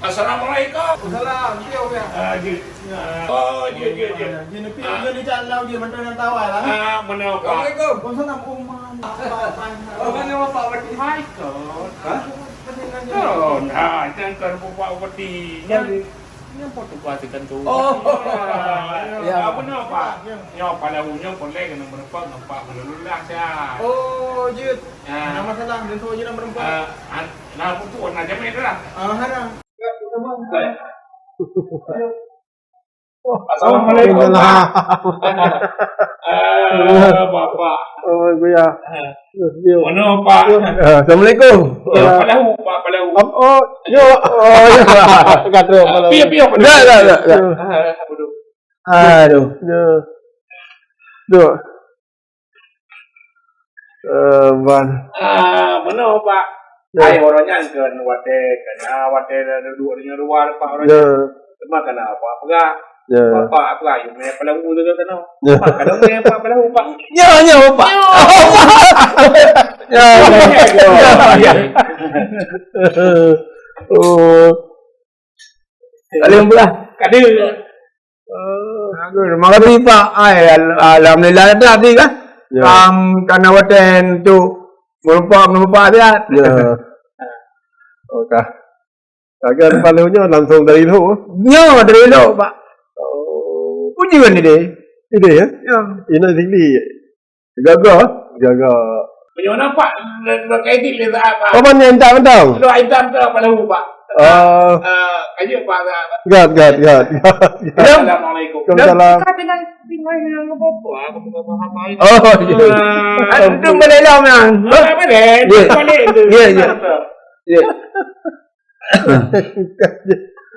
Assalamualaikum. Salam, dia ya. Oh, dia. Dia ni dia ni jalan dia mentang yang tawar lah. Mana Pak? Assalamualaikum. Waalaikumsalam. Oh, mana Pak Wati? Hai kau. Hah? Oh, nah, jangan Pak Wati. Yang foto pasikan tu. Oh. Ya, apa nama Pak? Yang pada punya boleh kena berempat nampak melululah saya. Oh, je. Nama salah, dan tu je nama perempuan. Nah, tu nak jamin dah. Hana. Assalamualaikum. Bapak. Oh, ya. Mana Pak? Assalamualaikum. Palahu. Oh, yo. Oh, ya. Kata palahu. Biar. Tak. Aduh. Ya. Duk. Ban. Mana Pak? Hai orangnya kan wate dua Pak orangnya. Ya. Cuma kenapa? Enggak. Ya. Bapak aku ayo me palahu tu kan. Pak kadang me Pak palahu Pak. Ya, Pak. Ya. Oh. Alim pula. Kada. Terima kasih Pak. Alhamdulillah tadi kan. Karena waten tu merupakan dia. Ya. Okey. Agak palunya langsung dari itu. Ya, dari itu Pak. Oh. Puji kan ini? Ini ya? Ya. Ini sini. Jaga. Bagaimana Pak? Kayak ini le apa? Apa ni entah. Lu item tu palahu Pak. Kayu Pak. Gad. Assalamualaikum. Waalaikumsalam. Tinggal apa? Aku bukan apa-apa. Oh, itu boleh lah memang. Boleh. Ya.